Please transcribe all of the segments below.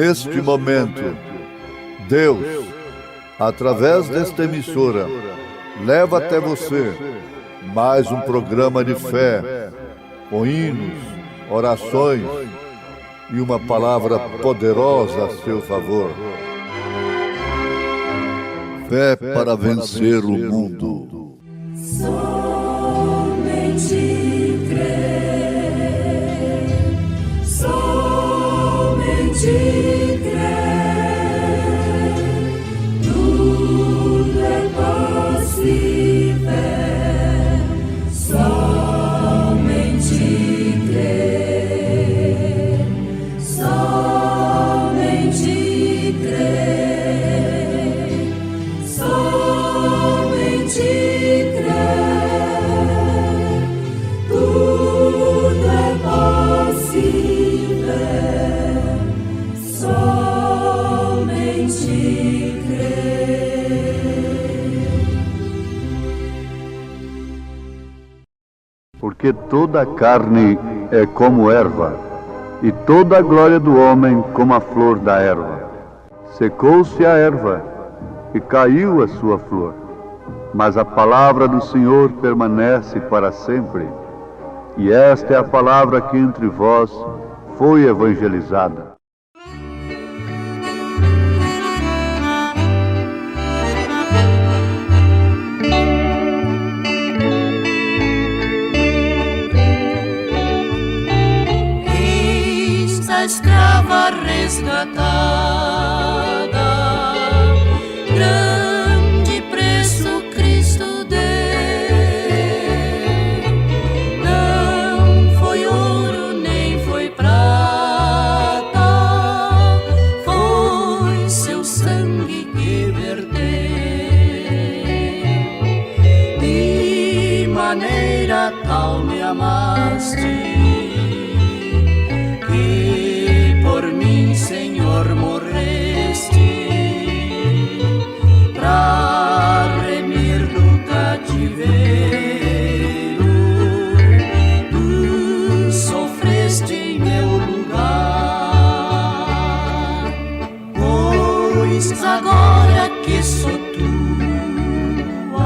neste momento, Deus, através desta emissora, leva até você mais um programa de fé, com hinos, orações e uma palavra poderosa a seu favor. Fé para vencer o mundo. Somente crer, somente crer, tudo é possível, somente crer, somente crer, somente crer, tudo é possível, somente crer. Porque toda a carne é como erva, e toda a glória do homem como a flor da erva. Secou-se a erva, e caiu a sua flor, mas a palavra do Senhor permanece para sempre. E esta é a palavra que entre vós foi evangelizada. Eis a escrava resgatada, grande preço Cristo deu. Não foi ouro nem foi prata, foi seu sangue que verteu. De maneira tal me amaste, que por mim, Senhor, morreste, pra remir do cativeiro. Tu sofreste em meu lugar, pois agora que sou tua,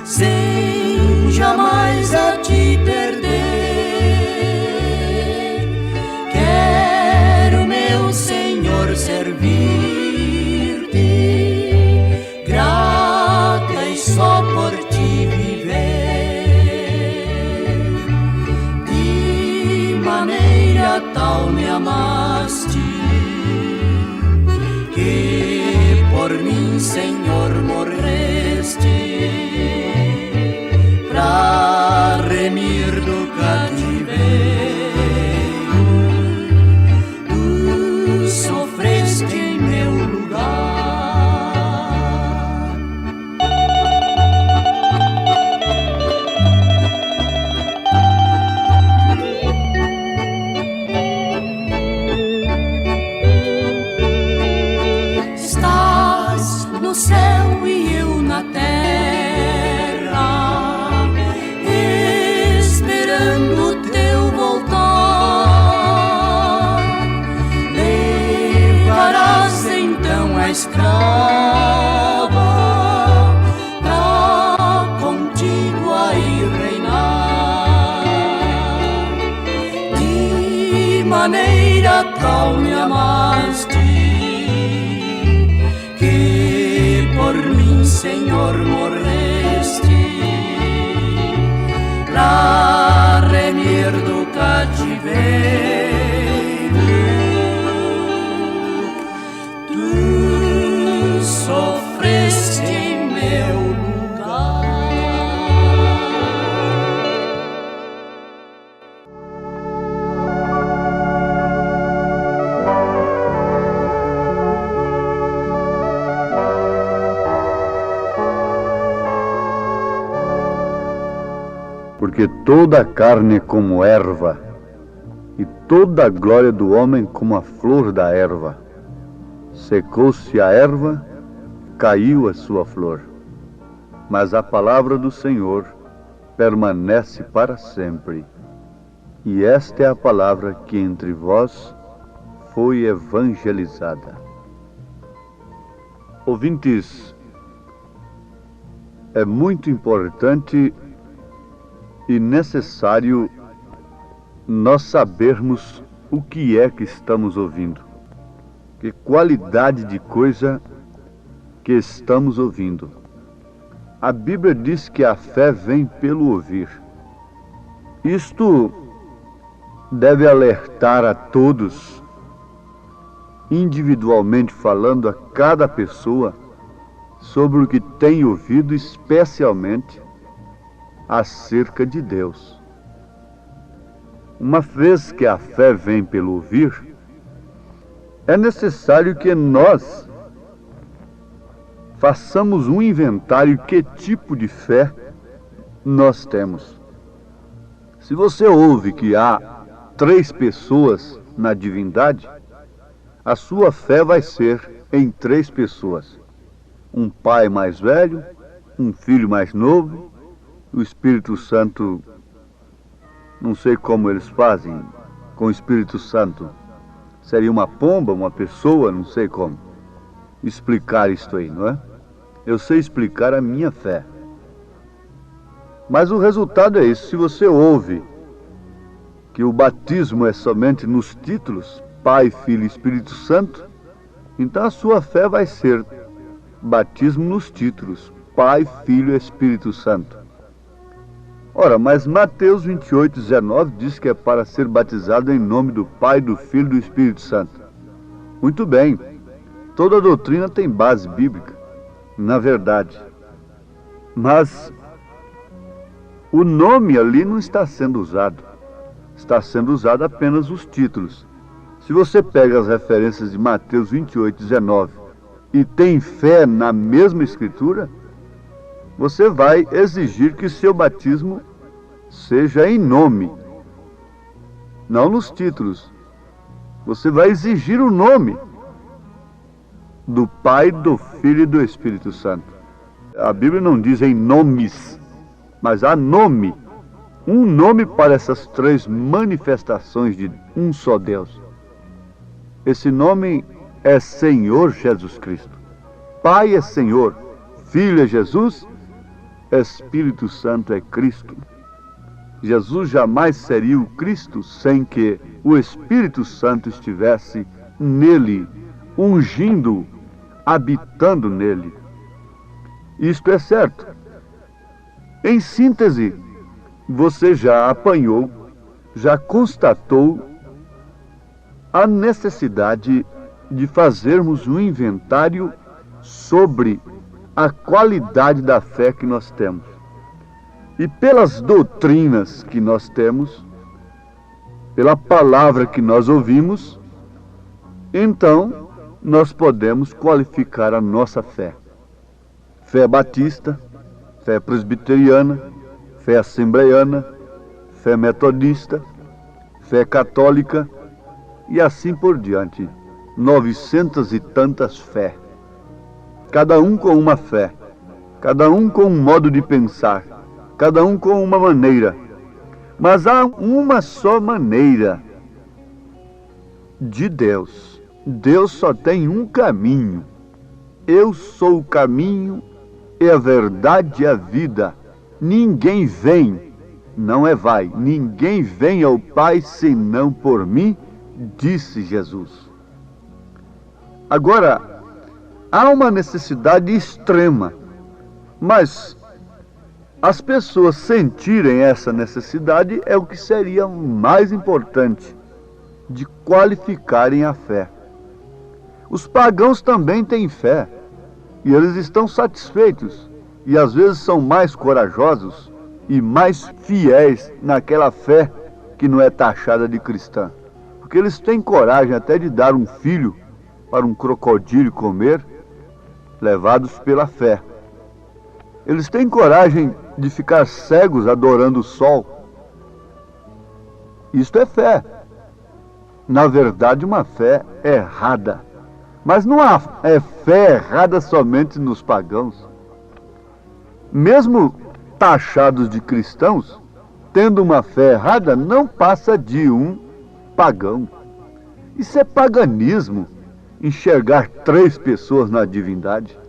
sem jamais a te perder, quero, meu Senhor, servir-te, grata e só por ti viver. De maneira tal me amaste, que por mim, Senhor, morreste, pra remir do cativeiro. Tu sofreste em meu lugar. Estás no céu e eu na terra, esperando o teu voltar. Levarás então a escrava pra contigo aí reinar. De maneira tal me amaste, que por mim, Senhor, morreste, pra remir do cativeiro. Tu sofreste em meu lugar. Porque toda a carne é como erva, e toda a glória do homem como a flor da erva. Secou-se a erva, caiu a sua flor, mas a palavra do Senhor permanece para sempre. E esta é a palavra que entre vós foi evangelizada. Ouvintes, é muito importante e necessário nós sabermos o que é que estamos ouvindo, que qualidade de coisa que estamos ouvindo. A Bíblia diz que a fé vem pelo ouvir. Isto deve alertar a todos, individualmente falando, a cada pessoa, sobre o que tem ouvido, especialmente acerca de Deus. Uma vez que a fé vem pelo ouvir, é necessário que nós façamos um inventário que tipo de fé nós temos. Se você ouve que há 3 pessoas na divindade, a sua fé vai ser em 3 pessoas. Um pai mais velho, um filho mais novo, o Espírito Santo. Não sei como eles fazem com o Espírito Santo. Seria uma pomba, uma pessoa, não sei como explicar isto aí, não é? Eu sei explicar a minha fé. Mas o resultado é isso. Se você ouve que o batismo é somente nos títulos, Pai, Filho e Espírito Santo, então a sua fé vai ser batismo nos títulos, Pai, Filho e Espírito Santo. Ora, mas Mateus 28:19 diz que é para ser batizado em nome do Pai, do Filho e do Espírito Santo. Muito bem, toda doutrina tem base bíblica, na verdade. Mas o nome ali não está sendo usado. Está sendo usado apenas os títulos. Se você pega as referências de Mateus 28:19 e tem fé na mesma escritura, você vai exigir que seu batismo seja em nome, não nos títulos. Você vai exigir o nome do Pai, do Filho e do Espírito Santo. A Bíblia não diz em nomes, mas há nome. Um nome para essas 3 manifestações de um só Deus. Esse nome é Senhor Jesus Cristo. Pai é Senhor, Filho é Jesus, Espírito Santo é Cristo. Jesus jamais seria o Cristo sem que o Espírito Santo estivesse nele, ungindo, habitando nele. Isto é certo. Em síntese, você já apanhou, já constatou a necessidade de fazermos um inventário sobre a qualidade da fé que nós temos. E pelas doutrinas que nós temos, pela palavra que nós ouvimos, então nós podemos qualificar a nossa fé. Fé batista, fé presbiteriana, fé assembleiana, fé metodista, fé católica e assim por diante. 900 e tantas fé. Cada um com uma fé, cada um com um modo de pensar, cada um com uma maneira. Mas há uma só maneira de Deus. Deus só tem um caminho. Eu sou o caminho e a verdade e a vida. Ninguém vem, não é vai, ninguém vem ao Pai senão por mim, disse Jesus. Agora, há uma necessidade extrema, mas as pessoas sentirem essa necessidade é o que seria mais importante, de qualificarem a fé. Os pagãos também têm fé, e eles estão satisfeitos, e às vezes são mais corajosos e mais fiéis naquela fé que não é taxada de cristã. Porque eles têm coragem até de dar um filho para um crocodilo comer, levados pela fé. Eles têm coragem de ficar cegos adorando o sol. Isto é fé. Na verdade, uma fé errada. Mas não há fé errada somente nos pagãos. Mesmo taxados de cristãos, tendo uma fé errada, não passa de um pagão. Isso é paganismo, enxergar 3 pessoas na divindade.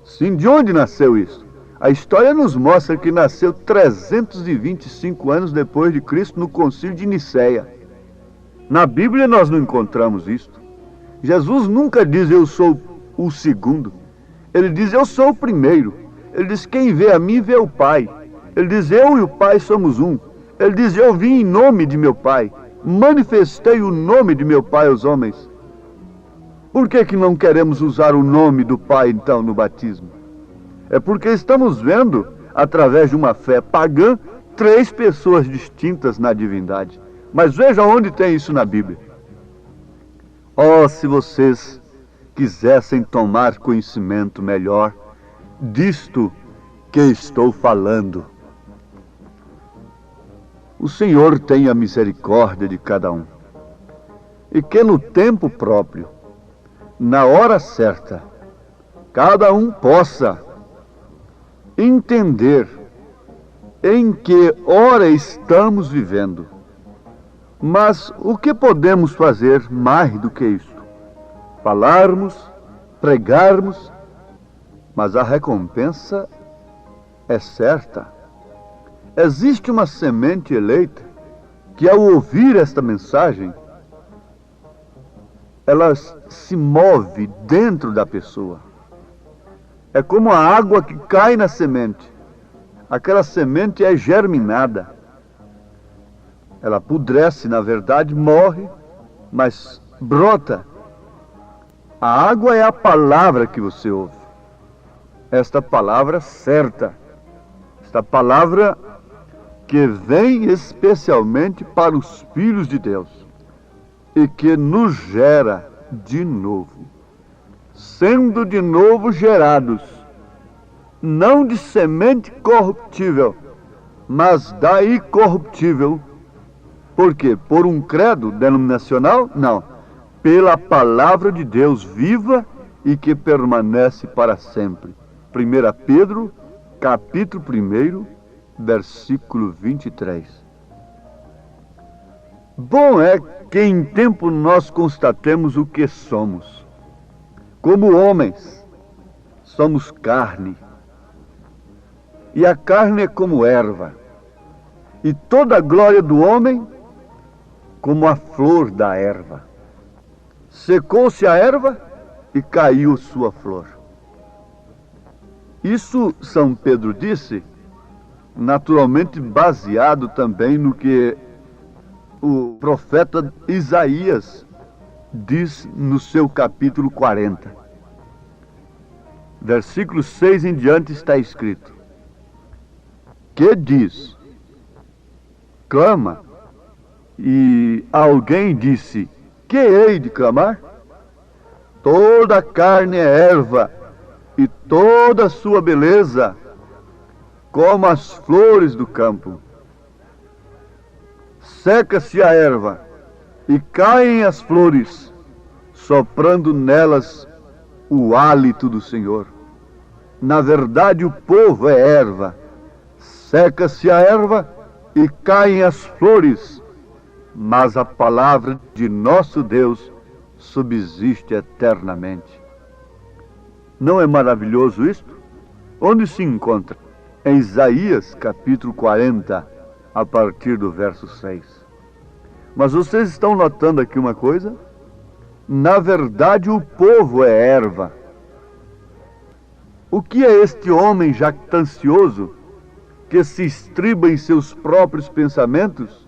Sim, de onde nasceu isso? A história nos mostra que nasceu 325 anos depois de Cristo no Concílio de Nicéia. Na Bíblia nós não encontramos isto. Jesus nunca diz eu sou o segundo. Ele diz eu sou o primeiro. Ele diz quem vê a mim vê o Pai. Ele diz eu e o Pai somos um. Ele diz eu vim em nome de meu Pai. Manifestei o nome de meu Pai aos homens. Por que não queremos usar o nome do Pai, então, no batismo? É porque estamos vendo, através de uma fé pagã, 3 pessoas distintas na divindade. Mas veja onde tem isso na Bíblia. Oh, se vocês quisessem tomar conhecimento melhor disto que estou falando. O Senhor tenha misericórdia de cada um. E que no tempo próprio, na hora certa, cada um possa entender em que hora estamos vivendo. Mas o que podemos fazer mais do que isto? Falarmos, pregarmos, mas a recompensa é certa. Existe uma semente eleita que, ao ouvir esta mensagem, ela se move dentro da pessoa. É como a água que cai na semente. Aquela semente é germinada. Ela apodrece, na verdade, morre, mas brota. A água é a palavra que você ouve. Esta palavra certa. Esta palavra que vem especialmente para os filhos de Deus. E que nos gera de novo, sendo de novo gerados, não de semente corruptível, mas da incorruptível. Por quê? Por um credo denominacional? Não. Pela palavra de Deus viva e que permanece para sempre. 1 Pedro, capítulo 1, versículo 23. Bom é que em tempo nós constatemos o que somos. Como homens, somos carne. E a carne é como erva. E toda a glória do homem como a flor da erva. Secou-se a erva e caiu sua flor. Isso São Pedro disse, naturalmente baseado também no que o profeta Isaías diz no seu capítulo 40. Versículo 6 em diante está escrito: que diz, clama, e alguém disse, que hei de clamar? Toda a carne é erva, e toda a sua beleza, como as flores do campo. Seca-se a erva, e caem as flores, soprando nelas o hálito do Senhor. Na verdade, o povo é erva. Seca-se a erva, e caem as flores, mas a palavra de nosso Deus subsiste eternamente. Não é maravilhoso isto? Onde se encontra? Em Isaías, capítulo 40, a partir do verso 6. Mas vocês estão notando aqui uma coisa? Na verdade, o povo é erva. O que é este homem jactancioso que se estriba em seus próprios pensamentos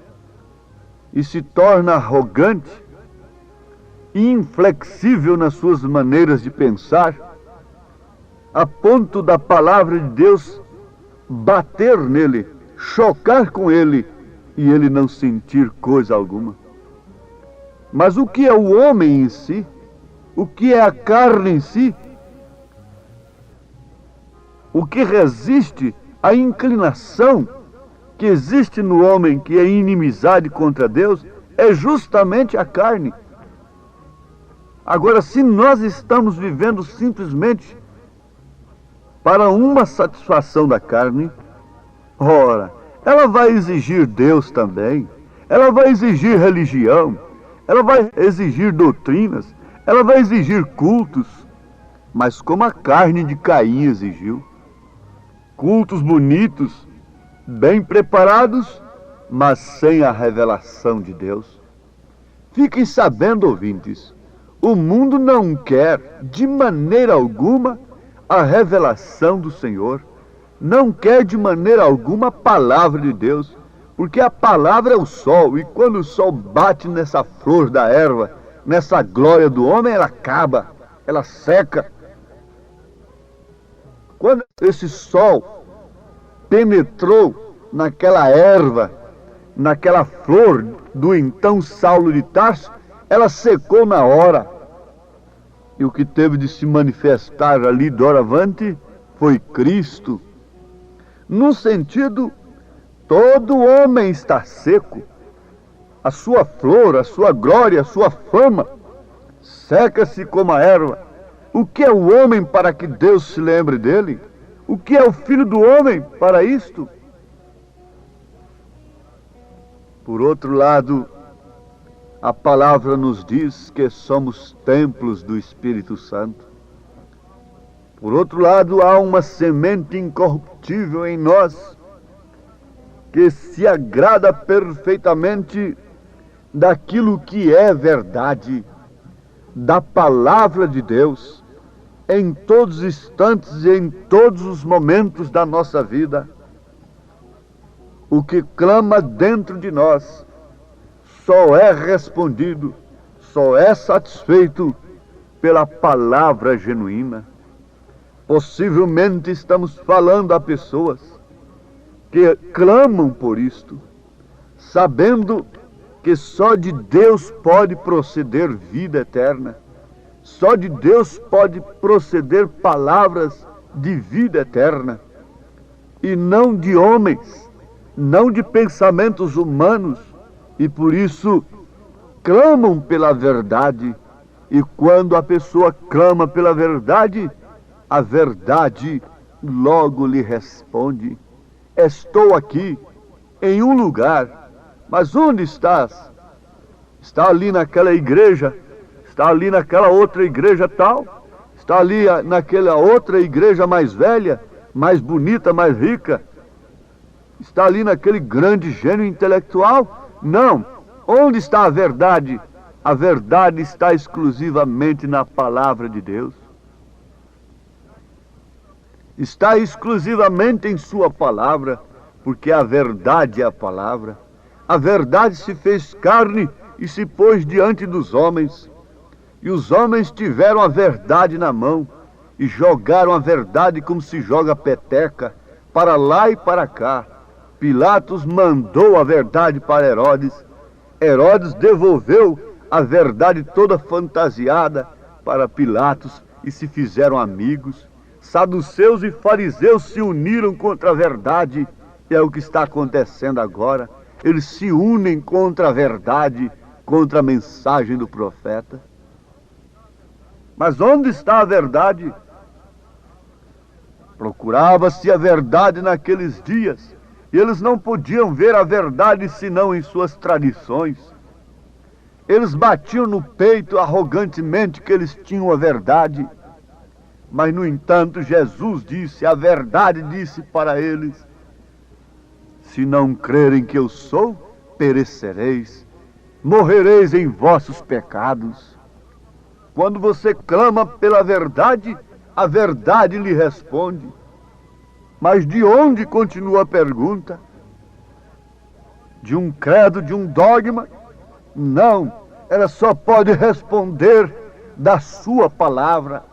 e se torna arrogante, inflexível nas suas maneiras de pensar, a ponto da palavra de Deus bater nele, chocar com ele e ele não sentir coisa alguma? Mas o que é o homem em si? O que é a carne em si? O que resiste à inclinação que existe no homem, que é inimizade contra Deus, é justamente a carne. Agora, se nós estamos vivendo simplesmente para uma satisfação da carne, ora, ela vai exigir Deus também, ela vai exigir religião, ela vai exigir doutrinas, ela vai exigir cultos, mas como a carne de Caim exigiu. Cultos bonitos, bem preparados, mas sem a revelação de Deus. Fiquem sabendo, ouvintes, o mundo não quer, de maneira alguma, a revelação do Senhor. Não quer, de maneira alguma, a palavra de Deus. Porque a palavra é o sol, e quando o sol bate nessa flor da erva, nessa glória do homem, ela acaba, ela seca. Quando esse sol penetrou naquela erva, naquela flor do então Saulo de Tarso, ela secou na hora. E o que teve de se manifestar ali doravante foi Cristo. No sentido, todo homem está seco. A sua flor, a sua glória, a sua fama seca-se como a erva. O que é o homem para que Deus se lembre dele? O que é o filho do homem para isto? Por outro lado, a palavra nos diz que somos templos do Espírito Santo. Por outro lado, há uma semente incorruptível em nós, que se agrada perfeitamente daquilo que é verdade, da palavra de Deus, em todos os instantes e em todos os momentos da nossa vida. O que clama dentro de nós só é respondido, só é satisfeito pela palavra genuína. Possivelmente estamos falando a pessoas que clamam por isto, sabendo que só de Deus pode proceder vida eterna, só de Deus pode proceder palavras de vida eterna, e não de homens, não de pensamentos humanos, e por isso clamam pela verdade. E quando a pessoa clama pela verdade, a verdade logo lhe responde: estou aqui, em um lugar, mas onde estás? Está ali naquela igreja, está ali naquela outra igreja tal, está ali naquela outra igreja mais velha, mais bonita, mais rica, está ali naquele grande gênio intelectual? Não. Onde está a verdade? A verdade está exclusivamente na palavra de Deus. Está exclusivamente em sua palavra, porque a verdade é a palavra. A verdade se fez carne e se pôs diante dos homens. E os homens tiveram a verdade na mão e jogaram a verdade como se joga peteca, para lá e para cá. Pilatos mandou a verdade para Herodes. Herodes devolveu a verdade toda fantasiada para Pilatos e se fizeram amigos. Saduceus e fariseus se uniram contra a verdade, e é o que está acontecendo agora. Eles se unem contra a verdade, contra a mensagem do profeta. Mas onde está a verdade? Procurava-se a verdade naqueles dias, e eles não podiam ver a verdade senão em suas tradições. Eles batiam no peito arrogantemente que eles tinham a verdade. Mas, no entanto, Jesus disse, a verdade disse para eles: se não crerem que eu sou, perecereis, morrereis em vossos pecados. Quando você clama pela verdade, a verdade lhe responde. Mas de onde, continua a pergunta? De um credo, de um dogma? Não, ela só pode responder da sua palavra,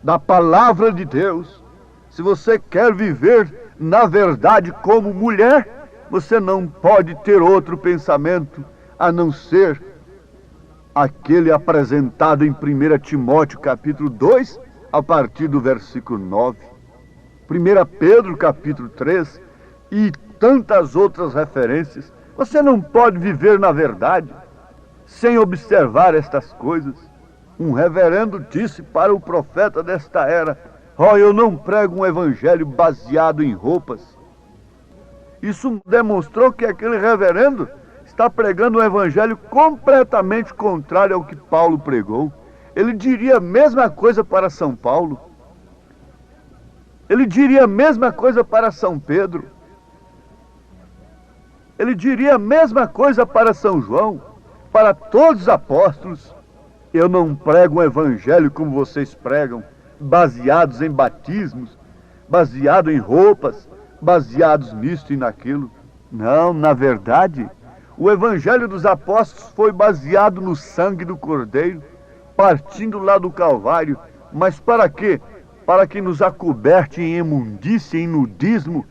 da palavra de Deus. Se você quer viver na verdade como mulher, você não pode ter outro pensamento a não ser aquele apresentado em 1 Timóteo capítulo 2, a partir do versículo 9. 1 Pedro capítulo 3 e tantas outras referências. Você não pode viver na verdade sem observar estas coisas. Um reverendo disse para o profeta desta era: eu não prego um evangelho baseado em roupas. Isso demonstrou que aquele reverendo está pregando um evangelho completamente contrário ao que Paulo pregou. Ele diria a mesma coisa para São Paulo. Ele diria a mesma coisa para São Pedro. Ele diria a mesma coisa para São João, para todos os apóstolos. Eu não prego um evangelho como vocês pregam, baseados em batismos, baseado em roupas, baseados nisto e naquilo. Não, na verdade, o evangelho dos apóstolos foi baseado no sangue do Cordeiro, partindo lá do Calvário. Mas para quê? Para que nos acoberte em imundícia, em nudismo,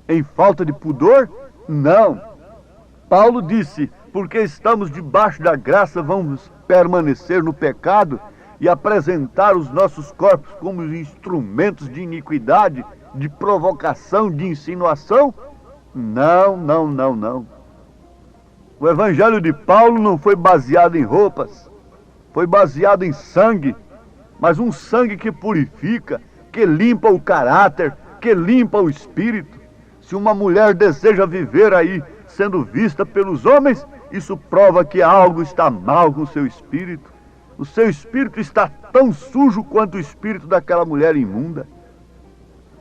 em falta de pudor? Não. Paulo disse, porque estamos debaixo da graça, vamos permanecer no pecado e apresentar os nossos corpos como instrumentos de iniquidade, de provocação, de insinuação? Não, não, não, não. O evangelho de Paulo não foi baseado em roupas, foi baseado em sangue, mas um sangue que purifica, que limpa o caráter, que limpa o espírito. Se uma mulher deseja viver aí sendo vista pelos homens, isso prova que algo está mal com o seu espírito. O seu espírito está tão sujo quanto o espírito daquela mulher imunda.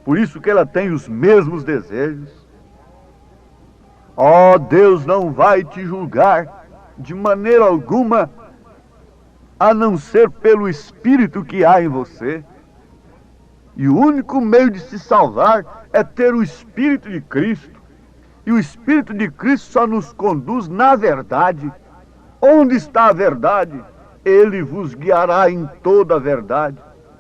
Por isso que ela tem os mesmos desejos. Oh, Deus não vai te julgar de maneira alguma, a não ser pelo espírito que há em você. E o único meio de se salvar é ter o Espírito de Cristo. E o Espírito de Cristo só nos conduz na verdade. Onde está a verdade? Ele vos guiará em toda a verdade.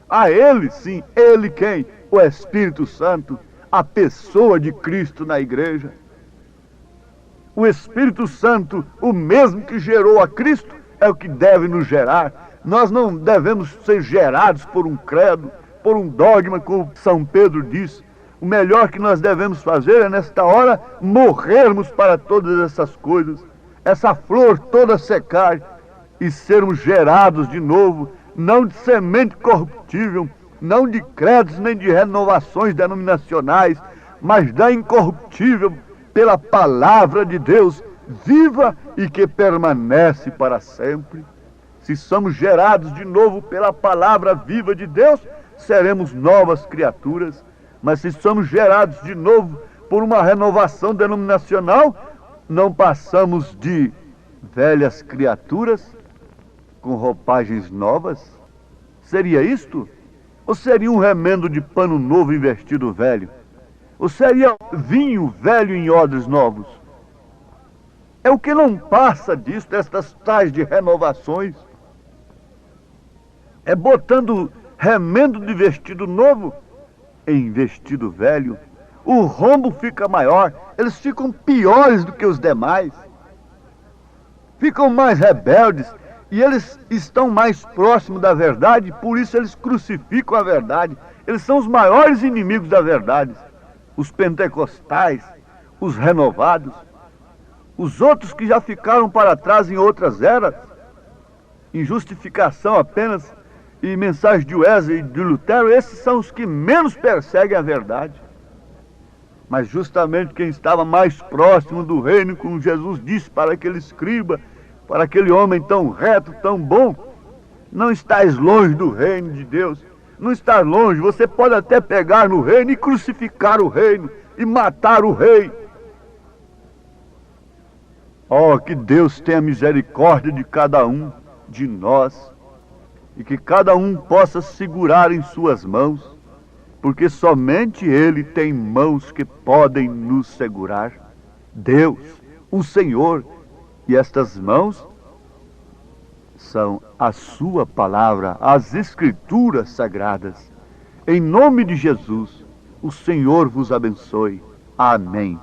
A Ele, sim, Ele quem? O Espírito Santo, a pessoa de Cristo na igreja. O Espírito Santo, o mesmo que gerou a Cristo, é o que deve nos gerar. Nós não devemos ser gerados por um credo, por um dogma, como São Pedro diz. O melhor que nós devemos fazer é, nesta hora, morrermos para todas essas coisas, essa flor toda secar, e sermos gerados de novo, não de semente corruptível, não de credos nem de renovações denominacionais, mas da incorruptível, pela palavra de Deus, viva e que permanece para sempre. Se somos gerados de novo pela palavra viva de Deus, seremos novas criaturas. Mas se somos gerados de novo por uma renovação denominacional, não passamos de velhas criaturas com roupagens novas? Seria isto? Ou seria um remendo de pano novo em vestido velho? Ou seria vinho velho em odres novos? É o que não passa disso, estas tais de renovações. É botando remendo de vestido novo em vestido velho. O rombo fica maior, eles ficam piores do que os demais. Ficam mais rebeldes e eles estão mais próximos da verdade, por isso eles crucificam a verdade. Eles são os maiores inimigos da verdade. Os pentecostais, os renovados, os outros que já ficaram para trás em outras eras, em justificação apenas e mensagem de Wesley e de Lutero, esses são os que menos perseguem a verdade. Mas justamente quem estava mais próximo do reino, como Jesus disse para aquele escriba, para aquele homem tão reto, tão bom, não estás longe do reino de Deus, não estás longe, você pode até pegar no reino e crucificar o reino, e matar o rei. Oh, que Deus tenha misericórdia de cada um de nós, e que cada um possa segurar em suas mãos, porque somente Ele tem mãos que podem nos segurar. Deus, o Senhor, e estas mãos são a sua palavra, as Escrituras sagradas. Em nome de Jesus, o Senhor vos abençoe. Amém.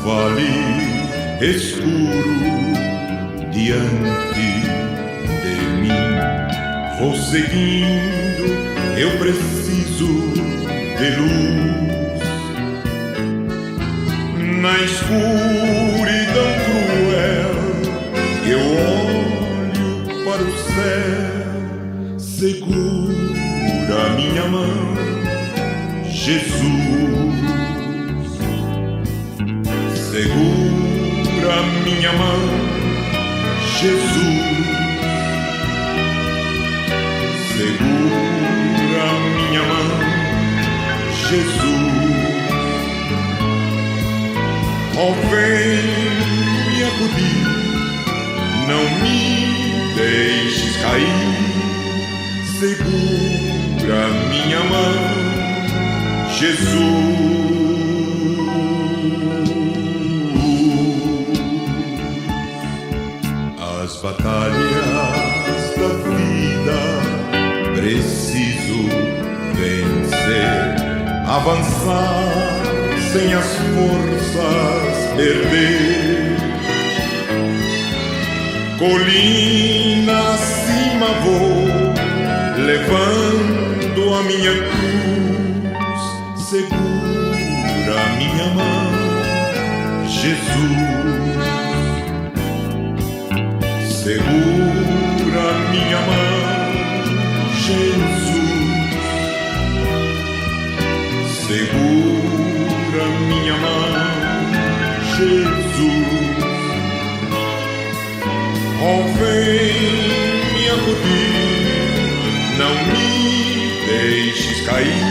Vale escuro diante de mim, vou seguindo, eu preciso de luz. Na escuridão cruel, eu olho para o céu, segura a minha mão, Jesus. Segura a minha mão, Jesus. Segura a minha mão, Jesus. Oh, vem me acudir, não me deixes cair. Segura a minha mão, Jesus. As batalhas da vida preciso vencer, avançar sem as forças perder. Colina acima vou, levando a minha cruz. Segura a minha mão, Jesus. Segura a minha mão, Jesus. Segura minha mão, Jesus. Oh, vem me acudir, não me deixes cair.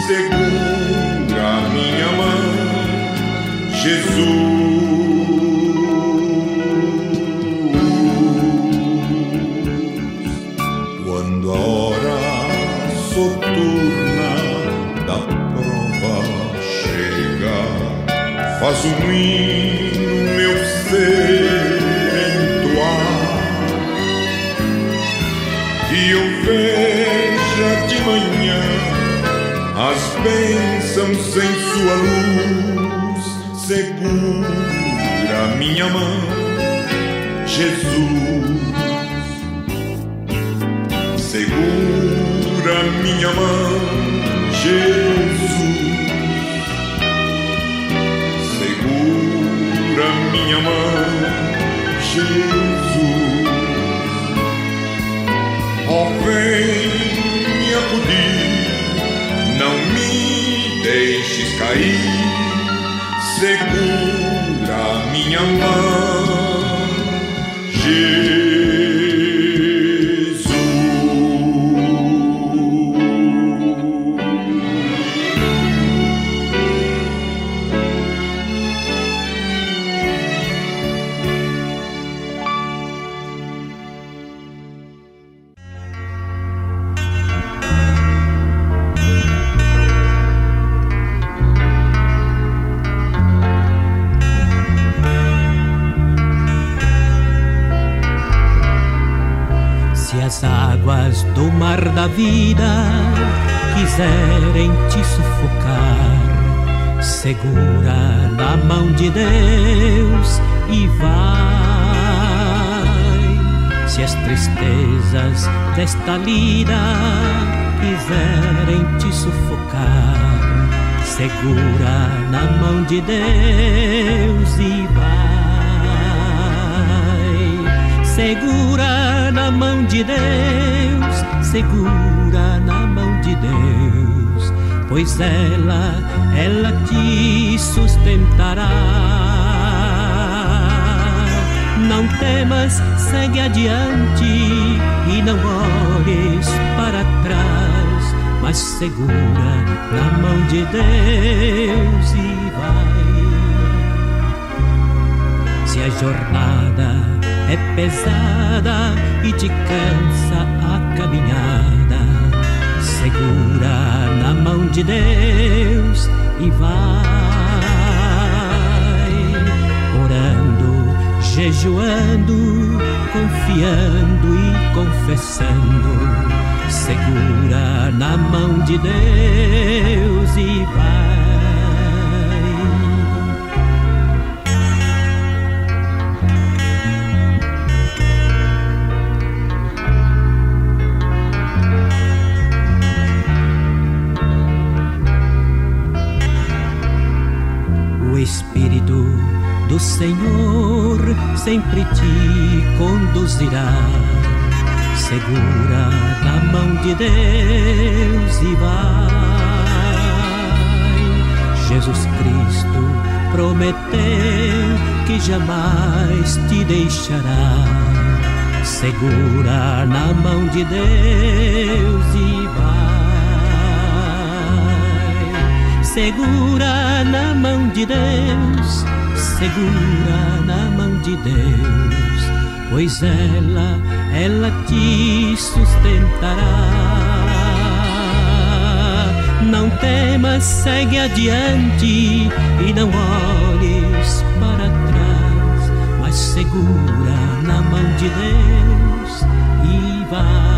Segura minha mão, Jesus. Quando a hora soturna da prova chega, faz um hino meu ser entoar, e eu veja de manhã as bênçãos em sua luz. Segura minha mão, Jesus. Segura minha mão, Jesus. Segura minha mão, Jesus. Oh, vem me acudir, não me deixes cair. Segura minha mão, Jesus. As águas do mar da vida quiserem te sufocar, segura na mão de Deus e vai. Se as tristezas desta lida quiserem te sufocar, segura na mão de Deus e vai. Segura na mão de Deus, segura na mão de Deus, pois ela te sustentará. Não temas, segue adiante e não olhes para trás, mas segura na mão de Deus e vai. Se a jornada é pesada e te cansa a caminhada, segura na mão de Deus e vai. Orando, jejuando, confiando e confessando, segura na mão de Deus e vai. Senhor sempre te conduzirá. Segura na mão de Deus e vai. Jesus Cristo prometeu que jamais te deixará. Segura na mão de Deus e vai. Segura na mão de Deus, segura na mão de Deus, pois ela te sustentará. Não temas, segue adiante e não olhes para trás, mas segura na mão de Deus e vai.